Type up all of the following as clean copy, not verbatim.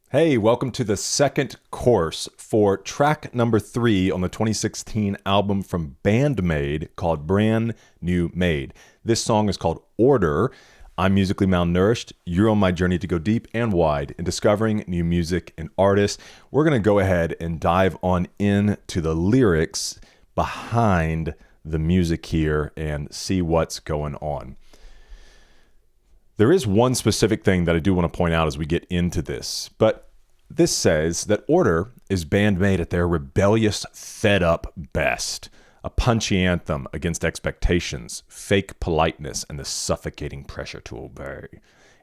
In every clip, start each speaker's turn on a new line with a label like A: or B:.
A: Hey, welcome to the second course for track number 3 on the 2016 album from BAND-MAID called Brand New Made. This song is called Order. I'm musically malnourished. You're on my journey to go deep and wide in discovering new music and artists. We're going to go ahead and dive on into the lyrics behind the music here and see what's going on. There is one specific thing that I do want to point out as we get into this, but this says that Order is BAND-MAID at their rebellious, fed-up best, a punchy anthem against expectations, fake politeness, and the suffocating pressure to obey.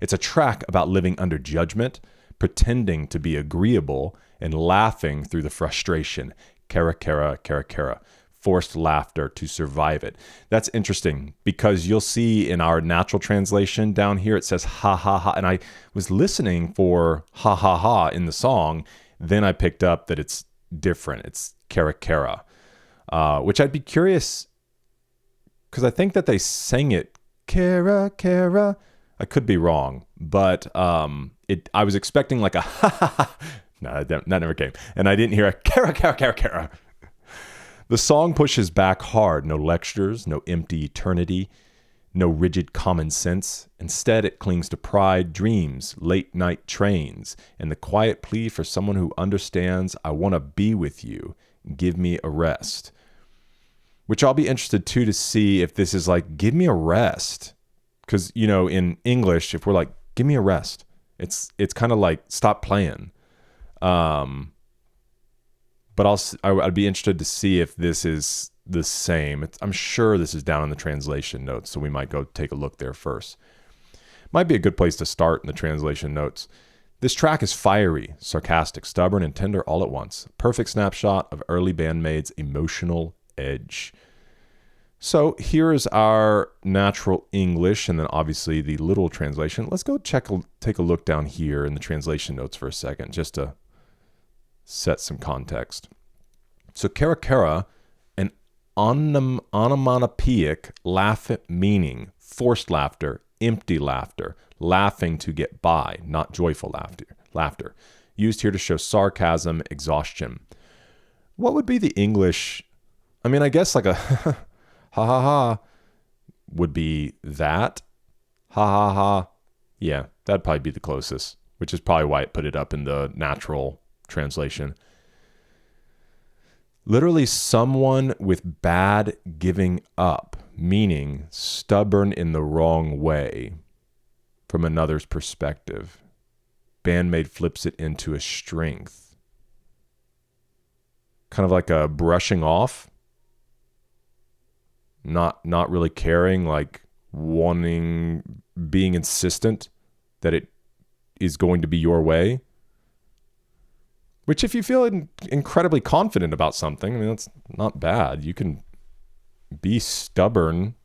A: It's a track about living under judgment, pretending to be agreeable, and laughing through the frustration. Kara, kara, kara, kara. Forced laughter to survive it. That's interesting because you'll see in our natural translation down here, it says ha ha ha. And I was listening for ha ha ha in the song. Then I picked up that it's different. It's kara kara, which I'd be curious because I think that they sang it kara kara. I could be wrong, but I was expecting like a ha ha ha. No, that never came. And I didn't hear a kara kara kara kara. The song pushes back hard. No lectures, no empty eternity, no rigid common sense. Instead, it clings to pride, dreams, late night trains, and the quiet plea for someone who understands, I want to be with you. Give me a rest. Which I'll be interested too to see if this is like, give me a rest. Because, you know, in English, if we're like, give me a rest, it's kind of like, stop playing. But I'd be interested to see if this is the same. I'm sure this is down in the translation notes, so we might go take a look there first. Might be a good place to start in the translation notes. This track is fiery, sarcastic, stubborn, and tender all at once. Perfect snapshot of early BAND-MAID's emotional edge. So here is our natural English, and then obviously the literal translation. Let's go take a look down here in the translation notes for a second, just to set some context. So kara kara, an onomatopoeic laugh meaning, forced laughter, empty laughter, laughing to get by, not joyful laughter. Used here to show sarcasm, exhaustion. What would be the English? I mean, I guess like a ha ha ha would be that. Ha ha ha. Yeah, that'd probably be the closest, which is probably why it put it up in the natural translation. Literally, someone with bad giving up, meaning stubborn in the wrong way from another's perspective. BAND-MAID flips it into a strength. Kind of like a brushing off. Not really caring, like wanting, being insistent that it is going to be your way. Which, if you feel incredibly confident about something, I mean, that's not bad. You can be stubborn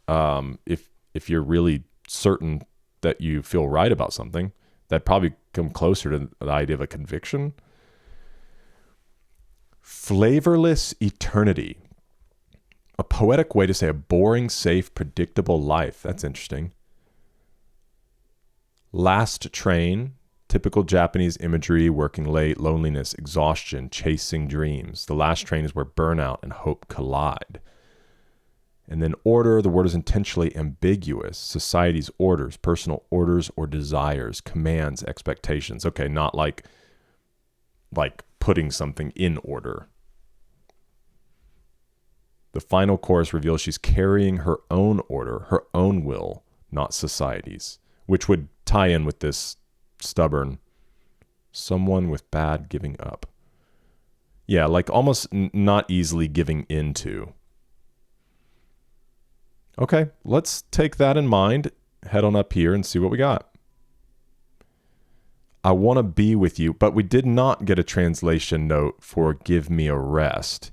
A: if you're really certain that you feel right about something. That'd probably come closer to the idea of a conviction. Flavorless eternity. A poetic way to say a boring, safe, predictable life. That's interesting. Last train. Typical Japanese imagery, working late, loneliness, exhaustion, chasing dreams. The last train is where burnout and hope collide. And then order, the word is intentionally ambiguous. Society's orders, personal orders or desires, commands, expectations. Okay, not like putting something in order. The final chorus reveals she's carrying her own order, her own will, not society's, which would tie in with this stubborn, someone with bad giving up. Yeah, like almost not easily giving into. Okay, let's take that in mind, head on up here and see what we got. I want to be with you, but we did not get a translation note for give me a rest.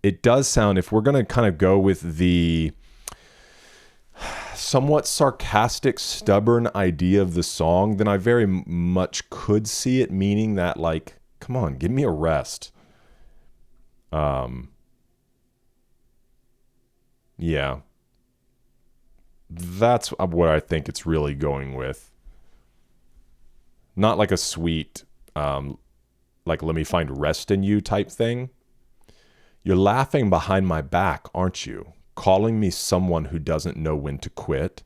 A: It does sound, if we're going to kind of go with the somewhat sarcastic, stubborn idea of the song, then I very much could see it meaning that, like, come on, give me a rest. Yeah. That's what I think it's really going with. Not like a sweet, like let me find rest in you type thing. You're laughing behind my back, aren't you? Calling me someone who doesn't know when to quit.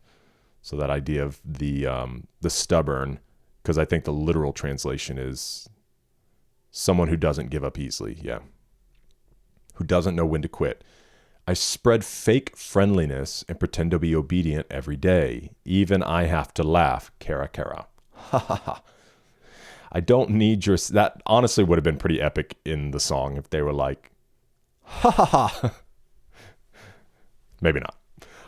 A: So that idea of the stubborn, because I think the literal translation is someone who doesn't give up easily. Yeah. Who doesn't know when to quit. I spread fake friendliness and pretend to be obedient every day. Even I have to laugh. Kara kara. Ha ha ha. I don't need your... That honestly would have been pretty epic in the song if they were like, ha ha ha. Maybe not.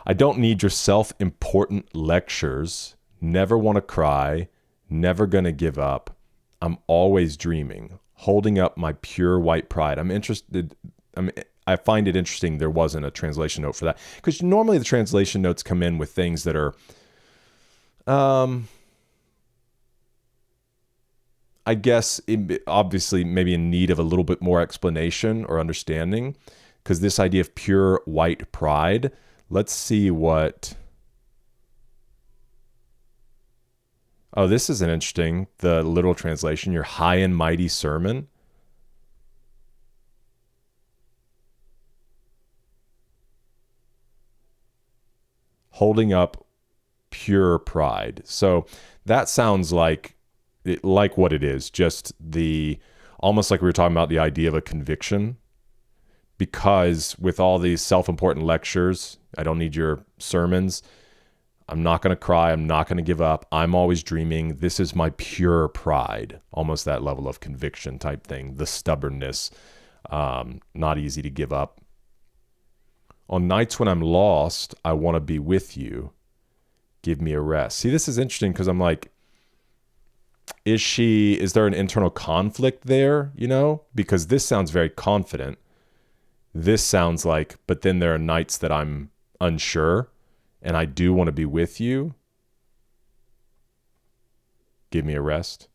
A: I don't need your self-important lectures. Never want to cry. Never gonna give up. I'm always dreaming. Holding up my pure white pride. I find it interesting there wasn't a translation note for that. Because normally the translation notes come in with things that are... I guess obviously maybe in need of a little bit more explanation or understanding, because this idea of pure white pride, let's see what... Oh, this is an interesting, the literal translation, your high and mighty sermon. Holding up pure pride. So that sounds like what it is, just almost like we were talking about the idea of a conviction, because with all these self-important lectures, I don't need your sermons, I'm not going to cry, I'm not going to give up, I'm always dreaming, this is my pure pride, almost that level of conviction type thing, the stubbornness, not easy to give up. On nights when I'm lost, I want to be with you, give me a rest. See, this is interesting because I'm like, is there an internal conflict there, Because this sounds very confident. This sounds like, but then there are nights that I'm unsure and I do want to be with you. Give me a rest.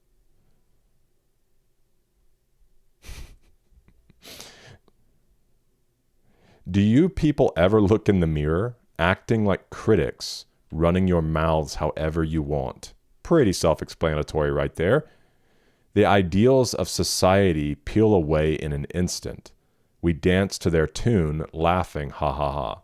A: Do you people ever look in the mirror, acting like critics, running your mouths however you want? Pretty self-explanatory right there. The ideals of society peel away in an instant. We dance to their tune, laughing, ha ha ha.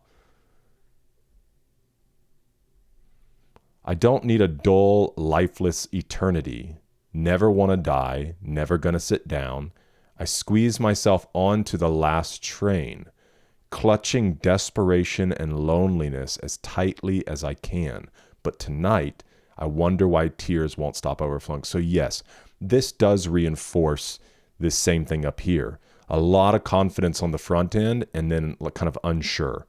A: I don't need a dull, lifeless eternity. Never want to die, never gonna sit down. I squeeze myself onto the last train, clutching desperation and loneliness as tightly as I can. But tonight, I wonder why tears won't stop overflowing. So yes, this does reinforce this same thing up here. A lot of confidence on the front end and then kind of unsure.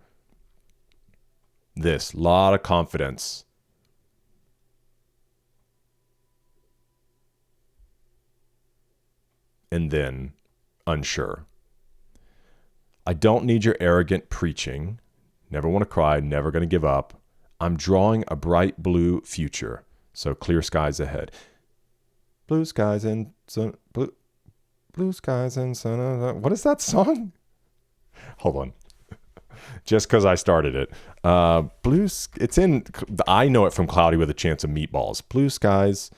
A: This, lot of confidence. And then unsure. I don't need your arrogant preaching. Never want to cry, never going to give up. I'm drawing a bright blue future. So clear skies ahead. Blue skies and sun, blue skies and sun. What is that song? Hold on. Just because I started it. It's in, I know it from Cloudy with a Chance of Meatballs. Blue skies.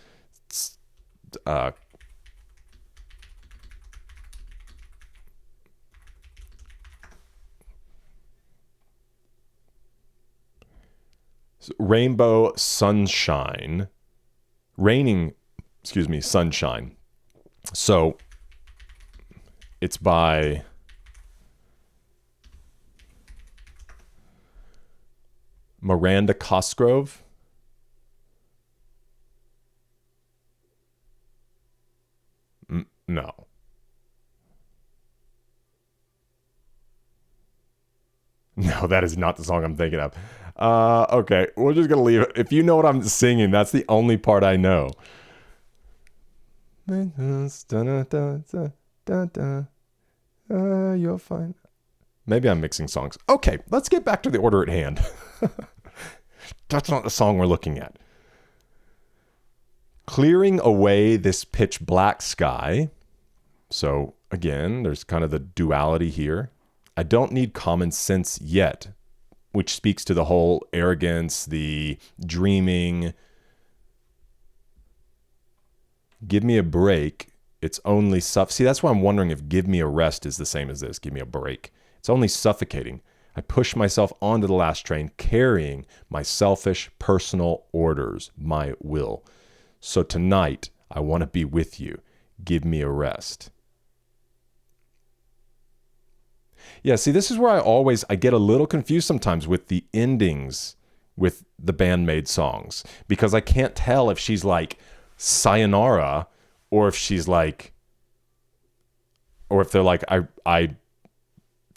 A: Rainbow sunshine. Sunshine. So it's by Miranda Cosgrove. No. No, that is not the song I'm thinking of. Okay, we're just going to leave it. If you know what I'm singing, that's the only part I know. You're fine. Maybe I'm mixing songs. Okay, let's get back to the order at hand. That's not the song we're looking at. Clearing away this pitch black sky. So again, there's kind of the duality here. I don't need common sense yet, which speaks to the whole arrogance, the dreaming. Give me a break. It's only See, that's why I'm wondering if give me a rest is the same as this. Give me a break. It's only suffocating. I push myself onto the last train, carrying my selfish personal orders, my will. So tonight, I want to be with you. Give me a rest. Yeah, see, this is where I get a little confused sometimes with the endings with the BAND-MAID songs, because I can't tell if she's like sayonara or if she's like, or if they're like, I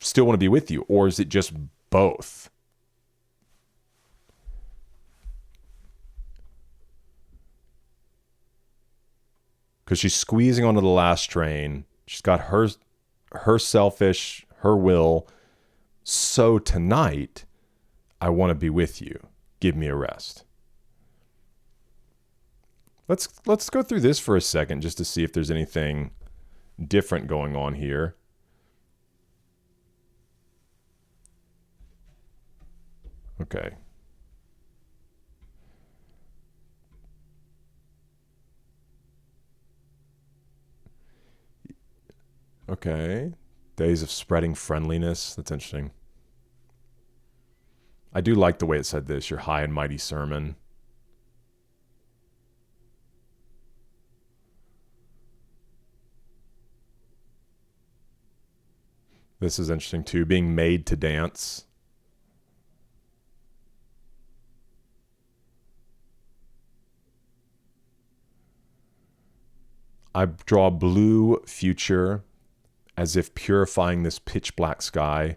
A: still want to be with you, or is it just both? Because she's squeezing onto the last train. She's got her selfish, her will. So tonight, I want to be with you. Give me a rest. Let's go through this for a second just to see if there's anything different going on here. Okay. Okay. Days of spreading friendliness. That's interesting. I do like the way it said this, your high and mighty sermon. This is interesting too, being made to dance. I draw blue future as if purifying this pitch black sky.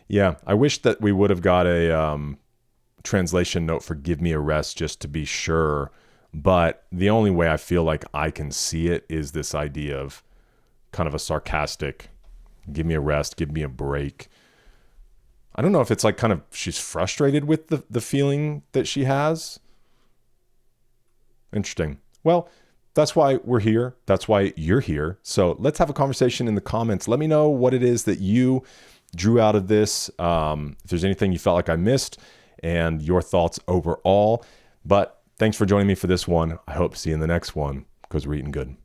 A: Yeah, I wish that we would have got a translation note for give me a rest just to be sure. But the only way I feel like I can see it is this idea of kind of a sarcastic, give me a rest, give me a break. I don't know if it's like kind of she's frustrated with the feeling that she has. Interesting. Well, that's why we're here. That's why you're here. So let's have a conversation in the comments. Let me know what it is that you drew out of this. If there's anything you felt like I missed and your thoughts overall. But thanks for joining me for this one. I hope to see you in the next one because we're eating good.